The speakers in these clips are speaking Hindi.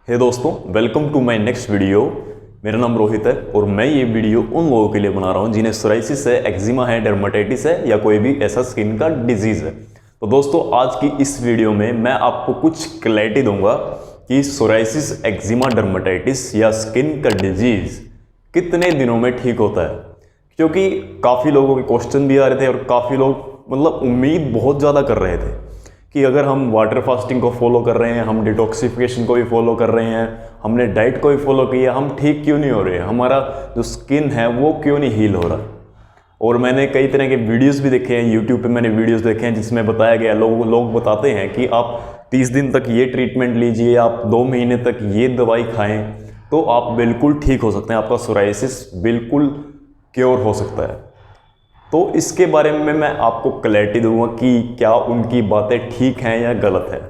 हे दोस्तों, welcome to my next video. मेरा नाम रोहित है और मैं ये वीडियो उन लोगों के लिए बना रहा हूँ जिन्हें सोराइसिस है, एक्जिमा है, डर्मेटाइटिस है या कोई भी ऐसा स्किन का डिजीज़ है। तो दोस्तों, आज की इस वीडियो में मैं आपको कुछ क्लैरिटी दूंगा कि सोराइसिस, एक्जिमा, डर्मेटाइटिस या स्किन का डिजीज़ कितने दिनों में ठीक होता है। क्योंकि काफ़ी लोगों के क्वेश्चन भी आ रहे थे और काफ़ी लोग उम्मीद बहुत ज़्यादा कर रहे थे कि अगर हम वाटर फास्टिंग को फॉलो कर रहे हैं, हम डिटॉक्सिफिकेशन को भी फॉलो कर रहे हैं, हमने डाइट को भी फॉलो किया, हम ठीक क्यों नहीं हो रहे, हमारा जो स्किन है वो क्यों नहीं हील हो रहा। और मैंने कई तरह के वीडियोस भी देखे हैं, यूट्यूब पे मैंने वीडियोस देखे हैं जिसमें बताया गया, लोग बताते हैं कि आप 30 दिन तक ये ट्रीटमेंट लीजिए, आप 2 महीने तक ये दवाई खाएँ तो आप बिल्कुल ठीक हो सकते हैं, आपका सोराइसिस बिल्कुल क्योर हो सकता है। तो इसके बारे में मैं आपको क्लैरिटी दूंगा कि क्या उनकी बातें ठीक हैं या गलत है,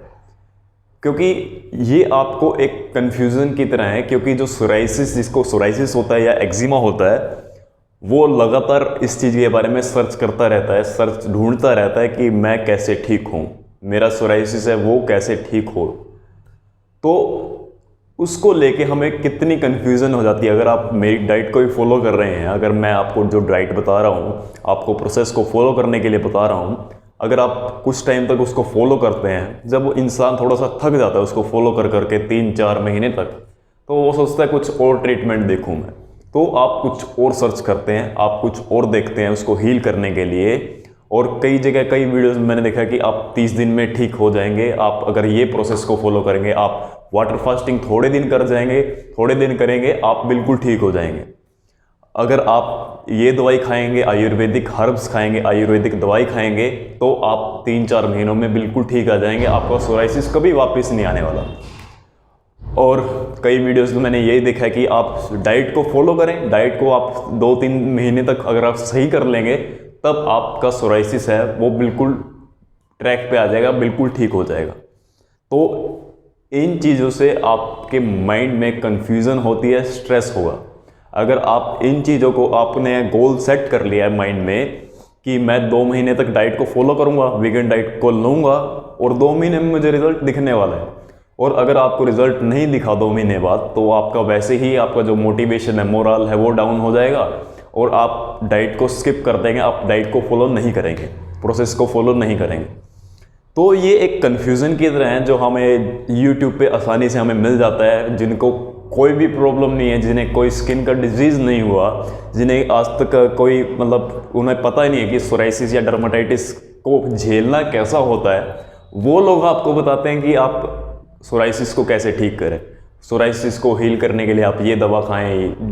क्योंकि ये आपको एक कन्फ्यूज़न की तरह है। क्योंकि जो सोराइसिस, जिसको सोराइसिस होता है या एक्जिमा होता है, वो लगातार इस चीज़ के बारे में सर्च करता रहता है, सर्च ढूंढता रहता है कि मैं कैसे ठीक हूँ, मेरा सोराइसिस है वो कैसे ठीक हो। तो उसको लेके हमें कितनी कन्फ्यूज़न हो जाती है। अगर आप मेरी डाइट को भी फॉलो कर रहे हैं, अगर मैं आपको जो डाइट बता रहा हूँ, आपको प्रोसेस को फॉलो करने के लिए बता रहा हूँ, अगर आप कुछ टाइम तक उसको फॉलो करते हैं, जब इंसान थोड़ा सा थक जाता है उसको फॉलो कर करके 3-4 महीने तक, तो वो सोचता है कुछ और ट्रीटमेंट देखूँ मैं, तो आप कुछ और सर्च करते हैं, आप कुछ और देखते हैं उसको हील करने के लिए। और कई जगह, कई वीडियोस में मैंने देखा कि आप 30 दिन में ठीक हो जाएंगे, आप अगर ये प्रोसेस को फॉलो करेंगे, आप वाटर फास्टिंग थोड़े दिन कर जाएंगे, थोड़े दिन करेंगे, आप बिल्कुल ठीक हो जाएंगे। अगर आप ये दवाई खाएंगे, आयुर्वेदिक हर्ब्स खाएंगे, आयुर्वेदिक दवाई खाएंगे, तो आप 3-4 महीनों में बिल्कुल ठीक आ जाएंगे, आपका सोराइसिस कभी वापस नहीं आने वाला। और कई वीडियोस में मैंने यही देखा है कि आप डाइट को फॉलो करें, डाइट को आप 2-3 महीने तक अगर आप सही कर लेंगे, तब आपका सोराइसिस है वो बिल्कुल ट्रैक पे आ जाएगा, बिल्कुल ठीक हो जाएगा। तो इन चीज़ों से आपके माइंड में कन्फ्यूज़न होती है, स्ट्रेस होगा। अगर आप इन चीज़ों को, आपने गोल सेट कर लिया है माइंड में कि मैं 2 महीने तक डाइट को फॉलो करूँगा, वीगन डाइट को लूँगा और 2 महीने में मुझे रिजल्ट दिखने वाला है, और अगर आपको रिजल्ट नहीं दिखा 2 महीने बाद, तो आपका वैसे ही आपका जो मोटिवेशन है, मोरल है, वो डाउन हो जाएगा और आप डाइट को स्किप कर देंगे, आप डाइट को फॉलो नहीं करेंगे, प्रोसेस को फॉलो नहीं करेंगे। तो ये एक कन्फ्यूज़न की तरह है जो हमें यूट्यूब पे आसानी से हमें मिल जाता है, जिनको कोई भी प्रॉब्लम नहीं है, जिन्हें कोई स्किन का डिजीज़ नहीं हुआ, जिन्हें आज तक कोई उन्हें पता ही नहीं है कि सोराइसिस या डर्मेटाइटिस को झेलना कैसा होता है, वो लोग आपको बताते हैं कि आप सोराइसिस को कैसे ठीक करें, सोराइसिस को हील करने के लिए आप ये दवा खाएं।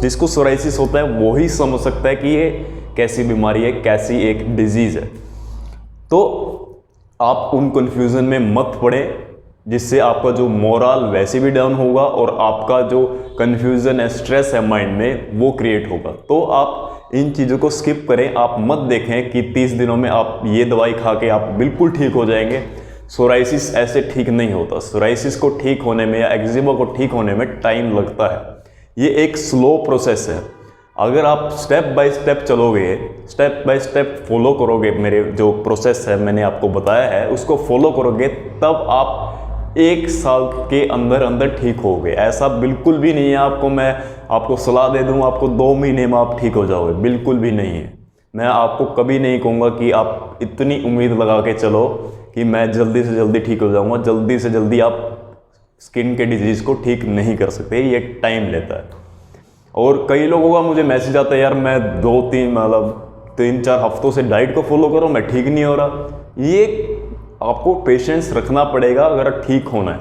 जिसको सोराइसिस होता है वो ही समझ सकता है कि ये कैसी बीमारी है, कैसी एक डिजीज़ है। तो आप उन कन्फ्यूज़न में मत पड़े, जिससे आपका जो मोरल वैसे भी डाउन होगा और आपका जो कन्फ्यूज़न है, स्ट्रेस है माइंड में, वो क्रिएट होगा। तो आप इन चीज़ों को स्किप करें। आप मत देखें कि 30 दिनों में आप ये दवाई खा के आप बिल्कुल ठीक हो जाएंगे। सोराइसिस ऐसे ठीक नहीं होता। सोराइसिस को ठीक होने में या एक्जिमा को ठीक होने में टाइम लगता है। ये एक स्लो प्रोसेस है। अगर आप स्टेप बाय स्टेप चलोगे, स्टेप बाय स्टेप फॉलो करोगे, मेरे जो प्रोसेस है मैंने आपको बताया है उसको फॉलो करोगे, तब आप 1 साल के अंदर अंदर ठीक होगे। ऐसा बिल्कुल भी नहीं है मैं आपको सलाह दे दूं आपको 2 महीने में आप ठीक हो जाओगे, बिल्कुल भी नहीं है। मैं आपको कभी नहीं कहूँगा कि आप इतनी उम्मीद लगा के चलो कि मैं जल्दी से जल्दी ठीक हो जाऊँगा। जल्दी से जल्दी आप स्किन के डिजीज़ को ठीक नहीं कर सकते, ये टाइम लेता है। और कई लोगों का मुझे मैसेज आता है, यार मैं 3-4 हफ्तों से डाइट को फॉलो करो, मैं ठीक नहीं हो रहा। ये आपको पेशेंस रखना पड़ेगा अगर ठीक होना है।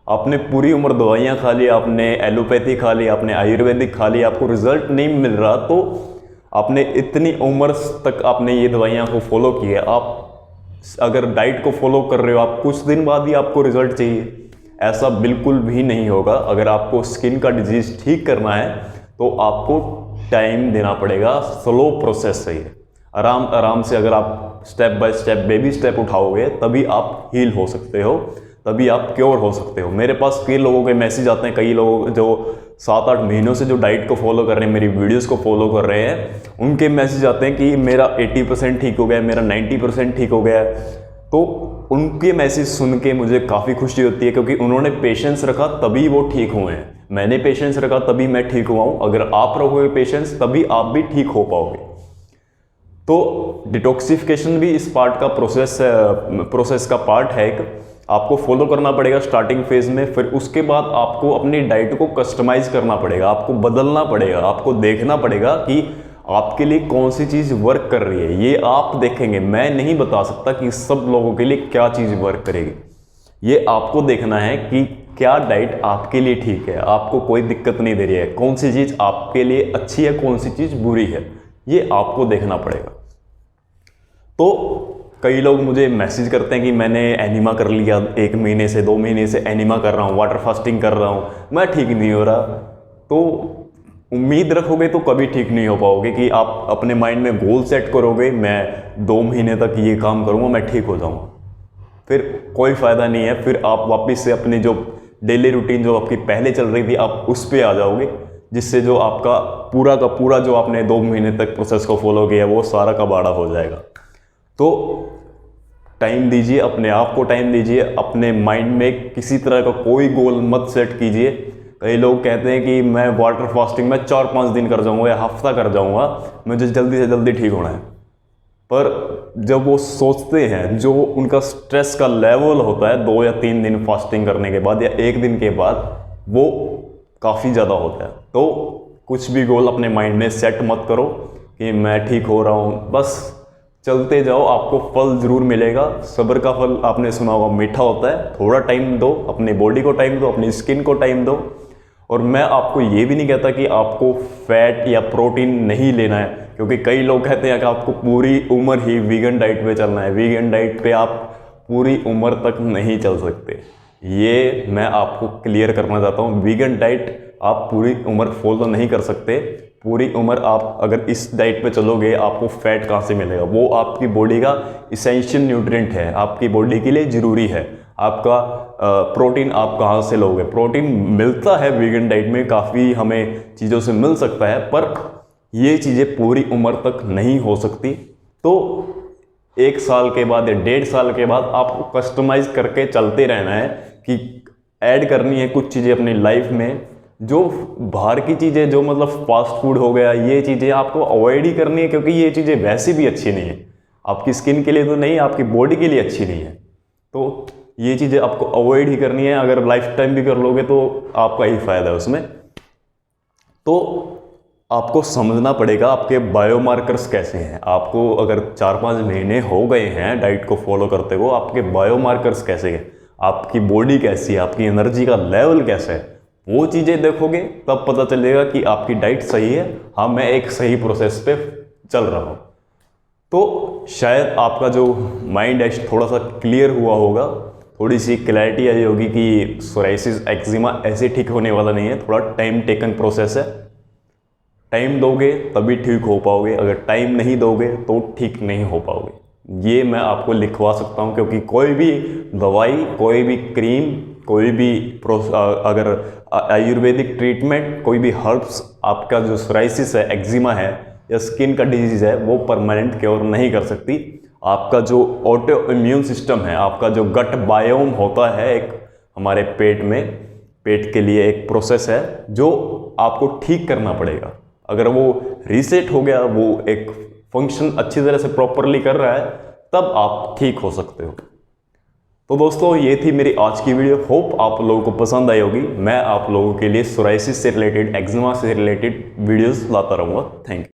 आपने पूरी उम्र दवाइयाँ खा ली, आपने एलोपैथी खा ली, आपने आयुर्वेदिक खा ली, आपको रिजल्ट नहीं मिल रहा, तो आपने इतनी उम्र तक आपने ये दवाइयाँ को फॉलो किया, आप अगर डाइट को फॉलो कर रहे हो, आप कुछ दिन बाद ही आपको रिजल्ट चाहिए, ऐसा बिल्कुल भी नहीं होगा। अगर आपको स्किन का डिजीज़ ठीक करना है तो आपको टाइम देना पड़ेगा, स्लो प्रोसेस है ये। आराम आराम से अगर आप step by step, baby step उठाओगे, तभी आप हील हो सकते हो, तभी आप क्योर हो सकते हो। मेरे पास कई लोगों के मैसेज आते हैं, कई लोग जो 7-8 महीनों से जो डाइट को फॉलो कर रहे हैं, मेरी वीडियोस को फॉलो कर रहे हैं, उनके मैसेज आते हैं कि मेरा 80% ठीक हो गया, मेरा 90% ठीक हो गया। तो उनके मैसेज सुन के मुझे काफ़ी खुशी होती है, क्योंकि उन्होंने पेशेंस रखा तभी वो ठीक हुए हैं। मैंने पेशेंस रखा तभी मैं ठीक हुआ हूँ। अगर आप रखोगे पेशेंस तभी आप भी ठीक हो पाओगे। तो डिटॉक्सिफिकेशन भी इस पार्ट का प्रोसेस का पार्ट है। एक आपको फॉलो करना पड़ेगा स्टार्टिंग फेज में, फिर उसके बाद आपको अपनी डाइट को कस्टमाइज करना पड़ेगा, आपको बदलना पड़ेगा, आपको देखना पड़ेगा कि आपके लिए कौन सी चीज़ वर्क कर रही है। ये आप देखेंगे, मैं नहीं बता सकता कि सब लोगों के लिए क्या चीज़ वर्क करेगी। ये आपको देखना है कि क्या डाइट आपके लिए ठीक है, आपको कोई दिक्कत नहीं दे रही है, कौन सी चीज़ आपके लिए अच्छी है, कौन सी चीज़ बुरी है, ये आपको देखना पड़ेगा। तो कई लोग मुझे मैसेज करते हैं कि मैंने एनिमा कर लिया, 1 महीने से 2 महीने से एनिमा कर रहा हूँ, वाटर फास्टिंग कर रहा हूँ, मैं ठीक नहीं हो रहा। तो उम्मीद रखोगे तो कभी ठीक नहीं हो पाओगे कि आप अपने माइंड में गोल सेट करोगे, मैं 2 महीने तक ये काम करूँगा, मैं ठीक हो जाऊँगा, फिर कोई फ़ायदा नहीं है। फिर आप वापस से अपनी जो डेली रूटीन जो आपकी पहले चल रही थी, आप उस पर आ जाओगे, जिससे जो आपका पूरा का पूरा जो आपने 2 महीने तक प्रोसेस को फॉलो किया वो सारा कबाड़ा हो जाएगा। तो टाइम दीजिए, अपने आप को टाइम दीजिए, अपने माइंड में किसी तरह का कोई गोल मत सेट कीजिए। कई लोग कहते हैं कि मैं वाटर फास्टिंग में 4-5 दिन कर जाऊंगा या हफ्ता कर जाऊंगा, मुझे जल्दी से जल्दी ठीक होना है। पर जब वो सोचते हैं, जो उनका स्ट्रेस का लेवल होता है 2 या 3 दिन फास्टिंग करने के बाद या 1 दिन के बाद, वो काफ़ी ज़्यादा होता है। तो कुछ भी गोल अपने माइंड में सेट मत करो कि मैं ठीक हो रहा हूँ, बस चलते जाओ, आपको फल ज़रूर मिलेगा। सब्र का फल आपने सुना होगा मीठा होता है। थोड़ा टाइम दो, अपनी बॉडी को टाइम दो, अपनी स्किन को टाइम दो। और मैं आपको ये भी नहीं कहता कि आपको फैट या प्रोटीन नहीं लेना है, क्योंकि कई लोग कहते हैं कि आपको पूरी उम्र ही वीगन डाइट पे चलना है। वीगन डाइट पे आप पूरी उम्र तक नहीं चल सकते, ये मैं आपको क्लियर करना चाहता हूँ। वीगन डाइट आप पूरी उम्र फॉलो नहीं कर सकते। पूरी उम्र आप अगर इस डाइट पे चलोगे, आपको फैट कहाँ से मिलेगा? वो आपकी बॉडी का इसेंशियल न्यूट्रिएंट है, आपकी बॉडी के लिए ज़रूरी है। आपका प्रोटीन आप कहाँ से लोगे? प्रोटीन मिलता है वीगन डाइट में, काफ़ी हमें चीज़ों से मिल सकता है, पर ये चीज़ें पूरी उम्र तक नहीं हो सकती। तो 1 साल के बाद या 1.5 साल के बाद आपको कस्टमाइज करके चलते रहना है कि ऐड करनी है कुछ चीज़ें अपनी लाइफ में। जो बाहर की चीज़ें, जो मतलब फास्ट फूड हो गया, ये चीज़ें आपको अवॉइड ही करनी है, क्योंकि ये चीज़ें वैसे भी अच्छी नहीं है। आपकी स्किन के लिए तो नहीं, आपकी बॉडी के लिए अच्छी नहीं है। तो ये चीज़ें आपको अवॉइड ही करनी है। अगर लाइफ टाइम भी कर लोगे तो आपका ही फायदा है उसमें। तो आपको समझना पड़ेगा आपके बायोमार्कर्स कैसे हैं। आपको अगर 4-5 महीने हो गए हैं डाइट को फॉलो करते हुए, आपके बायोमार्कर्स कैसे हैं, आपकी बॉडी कैसी है, आपकी एनर्जी का लेवल कैसा है, वो चीज़ें देखोगे तब पता चलेगा कि आपकी डाइट सही है। हाँ, मैं एक सही प्रोसेस पे चल रहा हूँ। तो शायद आपका जो माइंड है थोड़ा सा क्लियर हुआ होगा, थोड़ी सी क्लैरिटी आई होगी कि सोराइसिस एक्जिमा ऐसे ठीक होने वाला नहीं है, थोड़ा टाइम टेकन प्रोसेस है। टाइम दोगे तभी ठीक हो पाओगे, अगर टाइम नहीं दोगे तो ठीक नहीं हो पाओगे। ये मैं आपको लिखवा सकता हूँ, क्योंकि कोई भी दवाई, कोई भी क्रीम, कोई भी अगर आयुर्वेदिक ट्रीटमेंट, कोई भी हर्ब्स आपका जो सोराइसिस है, एक्जिमा है या स्किन का डिजीज़ है, वो परमानेंट क्योर नहीं कर सकती। आपका जो ऑटो इम्यून सिस्टम है, आपका जो गट बायोम होता है, एक हमारे पेट में, पेट के लिए एक प्रोसेस है जो आपको ठीक करना पड़ेगा। अगर वो रीसेट हो गया, वो एक फंक्शन अच्छी तरह से प्रॉपरली कर रहा है, तब आप ठीक हो सकते हो। तो दोस्तों, ये थी मेरी आज की वीडियो। होप आप लोगों को पसंद आई होगी। मैं आप लोगों के लिए सोराइसिस से रिलेटेड, एक्जिमा से रिलेटेड वीडियोस लाता रहूँगा। Thank you.